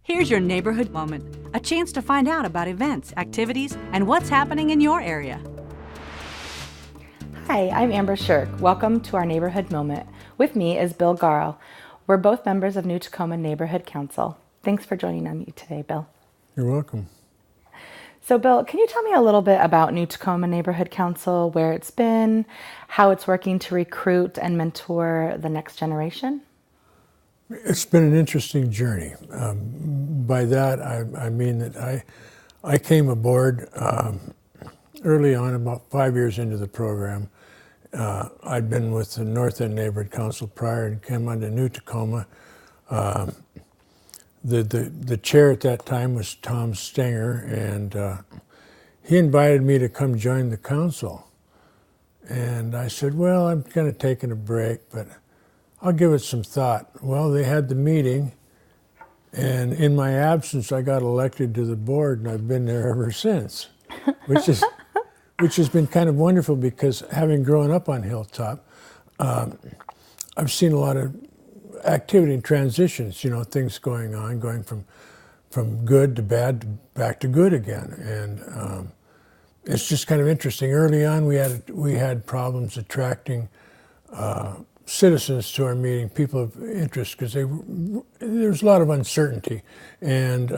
Here's your neighborhood moment, a chance to find out about events, activities, and what's happening in your area. Hi, I'm Amber Shirk. Welcome to our neighborhood moment. With me is Bill Garl. We're both members of New Tacoma Neighborhood Council. Thanks for joining me today, Bill. You're welcome. So, Bill, can you tell me a little bit about New Tacoma Neighborhood Council, where it's been, how it's working to recruit and mentor the next generation? It's been an interesting journey. By that, I mean that I came aboard early on, about 5 years into the program. I'd been with the North End Neighborhood Council prior and came on to New Tacoma. The chair at that time was Tom Stenger, and he invited me to come join the council. And I said, well, I'm kind of taking a break, but I'll give it some thought. Well, they had the meeting, and in my absence, I got elected to the board, and I've been there ever since, which has been kind of wonderful because having grown up on Hilltop, I've seen a lot of activity and transitions, things going on, going from good to bad to back to good again. And it's just kind of interesting. Early on, we had problems attracting citizens to our meeting, people of interest, because there's a lot of uncertainty. And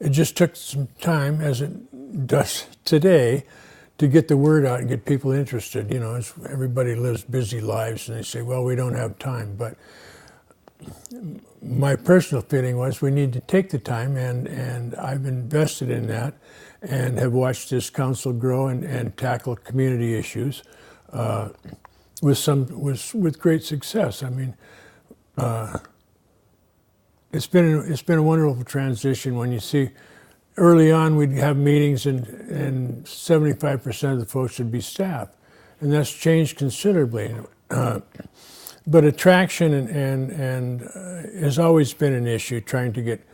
it just took some time, as it does today, to get the word out and get people interested. As everybody lives busy lives, and they say, well, we don't have time. But my personal feeling was we need to take the time, and I've invested in that and have watched this council grow and tackle community issues with great success. I mean, it's been a wonderful transition when you see early on we'd have meetings and 75% of the folks would be staff, and that's changed considerably. But attraction and has always been an issue, trying to get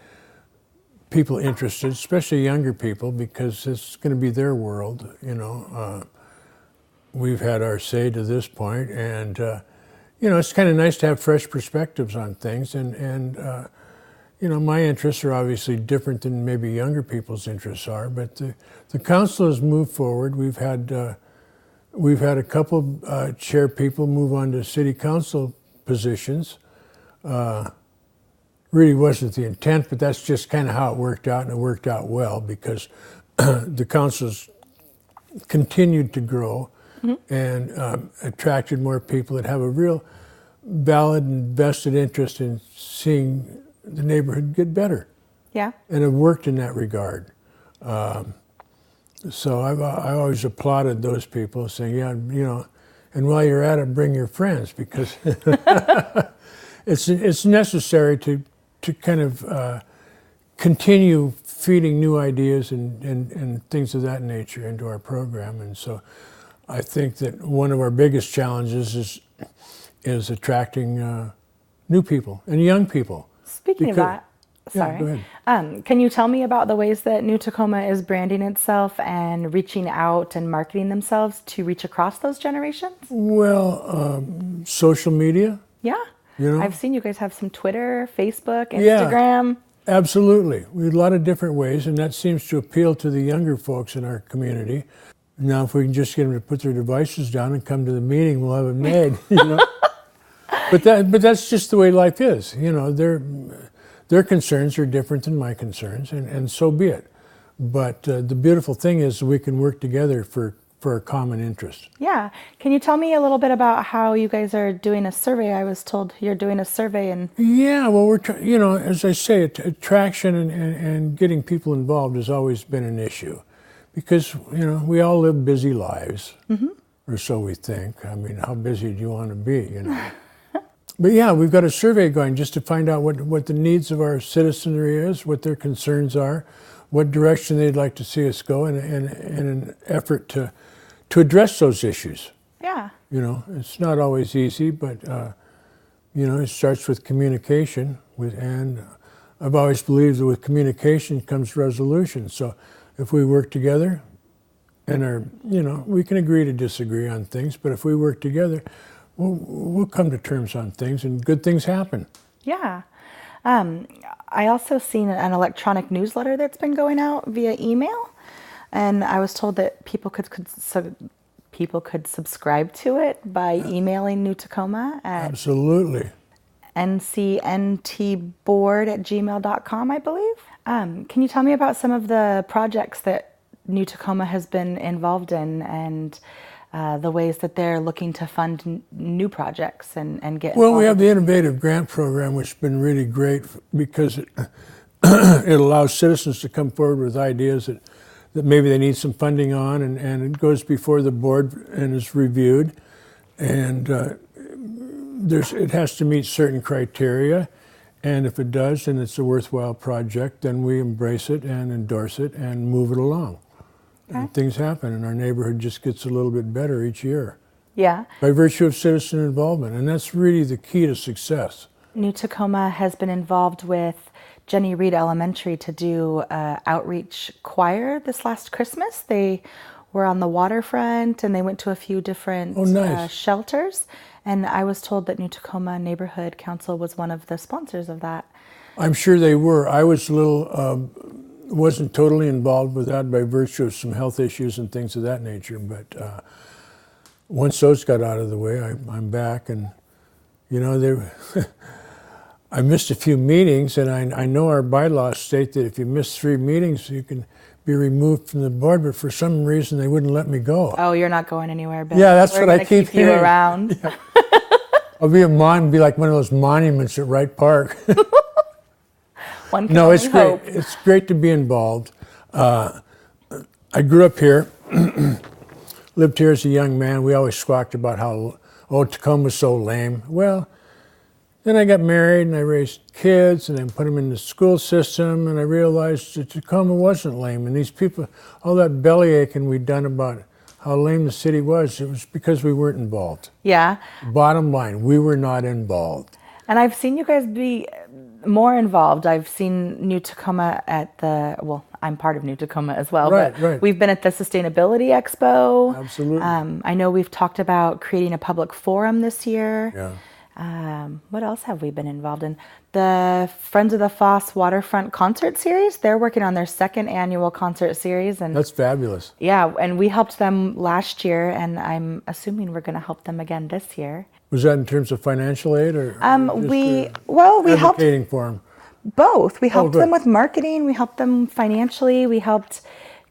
people interested, especially younger people, because it's going to be their world. We've had our say to this point, and it's kind of nice to have fresh perspectives on things. And my interests are obviously different than maybe younger people's interests are. But the council has moved forward. We've had a couple chair people move on to city council positions. Really wasn't the intent, but that's just kind of how it worked out, and it worked out well because the council's continued to grow. Mm-hmm. And attracted more people that have a real valid and vested interest in seeing the neighborhood get better. Yeah. And have worked in that regard. So I always applauded those people, saying, yeah, and while you're at it, bring your friends, because it's necessary to kind of continue feeding new ideas and things of that nature into our program. And so I think that one of our biggest challenges is attracting new people and young people. Speaking of that, sorry. Yeah, go ahead. Can you tell me about the ways that New Tacoma is branding itself and reaching out and marketing themselves to reach across those generations? Well, social media. Yeah. I've seen you guys have some Twitter, Facebook, Yeah, Instagram. absolutely. We have a lot of different ways, and that seems to appeal to the younger folks in our community. Now, if we can just get them to put their devices down and come to the meeting, we'll have it made. But that's just the way life is. Their concerns are different than my concerns, and so be it. But the beautiful thing is we can work together for a common interest. Yeah. Can you tell me a little bit about how you guys are doing a survey? I was told you're doing a survey. Yeah, well, we're as I say, attraction and getting people involved has always been an issue. Because, we all live busy lives, mm-hmm. or so we think. I mean, how busy do you want to be, But yeah, we've got a survey going just to find out what the needs of our citizenry is, what their concerns are, what direction they'd like to see us go in an effort to address those issues. Yeah. It's not always easy, but, it starts with communication, and I've always believed that with communication comes resolution. So if we work together and we can agree to disagree on things, but if we work together, we'll come to terms on things and good things happen. Yeah. I also seen an electronic newsletter that's been going out via email, and I was told that people could subscribe to it by emailing New Tacoma at Absolutely. ncntboard@gmail.com, I believe. Can you tell me about some of the projects that New Tacoma has been involved in, and the ways that they're looking to fund new projects and get Well, involved? we have the Innovative Grant Program, which has been really great because it, it allows citizens to come forward with ideas that maybe they need some funding on, and it goes before the board and is reviewed. And it has to meet certain criteria. And if it does, and it's a worthwhile project, then we embrace it and endorse it and move it along. Okay. And things happen, and our neighborhood just gets a little bit better each year. Yeah. By virtue of citizen involvement, and that's really the key to success. New Tacoma has been involved with Jenny Reed Elementary to do outreach choir this last Christmas. They were on the waterfront and they went to a few different shelters. And I was told that New Tacoma Neighborhood Council was one of the sponsors of that. I'm sure they were. I was wasn't totally involved with that by virtue of some health issues and things of that nature. But once those got out of the way, I'm back. And, you know, I missed a few meetings, and I know our bylaws state that if you miss 3 meetings, you can be removed from the board, but for some reason they wouldn't let me go. Oh, you're not going anywhere, Bill. Yeah, that's We're what I gonna keep you hearing. around. Yeah. I'll be like one of those monuments at Wright Park. One can No, only it's great. hope. It's great to be involved. I grew up here, lived here as a young man. We always squawked about how, Tacoma's so lame. Well, then I got married and I raised kids and then put them in the school system, and I realized that Tacoma wasn't lame. And these people, all that belly aching we'd done about how lame the city was, it was because we weren't involved. Yeah. Bottom line, we were not involved. And I've seen you guys be more involved. I've seen New Tacoma I'm part of New Tacoma as well. Right, but right. We've been at the Sustainability Expo. Absolutely. I know we've talked about creating a public forum this year. Yeah. What else have we been involved in? The Friends of the Foss Waterfront Concert Series. They're working on their 2nd annual concert series. And That's fabulous. yeah, and we helped them last year, and I'm assuming we're going to help them again this year. Was that in terms of financial aid or We helped advocating for them? both. We helped good. them with marketing. We helped them financially. We helped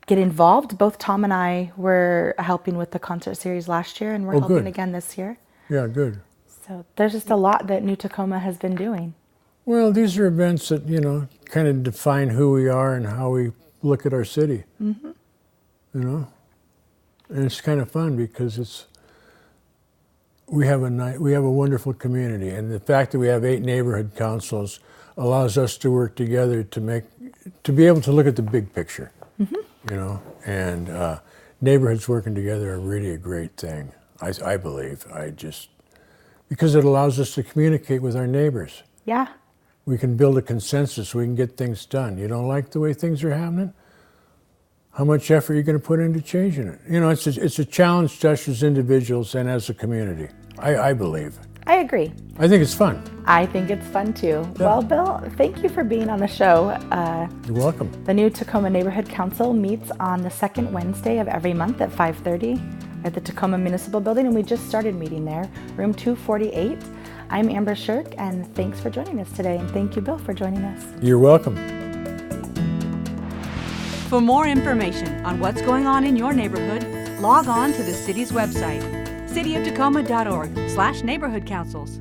get involved. Both Tom and I were helping with the concert series last year, and we're helping good. again this year. Yeah, good. So there's just a lot that New Tacoma has been doing. Well, these are events that, kind of define who we are and how we look at our city. Mm-hmm. And it's kind of fun because we have a wonderful community, and the fact that we have 8 neighborhood councils allows us to work together to be able to look at the big picture. Mm-hmm. And neighborhoods working together are really a great thing. I believe. Because it allows us to communicate with our neighbors. Yeah. We can build a consensus. We can get things done. You don't like the way things are happening? How much effort are you going to put into changing it? It's a challenge to us as individuals and as a community, I believe. I agree. I think it's fun. I think it's fun too. Yeah. Well, Bill, thank you for being on the show. You're welcome. The New Tacoma Neighborhood Council meets on the 2nd Wednesday of every month at 5:30 at the Tacoma Municipal Building, and we just started meeting there, room 248. I'm Amber Shirk, and thanks for joining us today, and thank you, Bill, for joining us. You're welcome. For more information on what's going on in your neighborhood, log on to the city's website, cityoftacoma.org/neighborhood councils.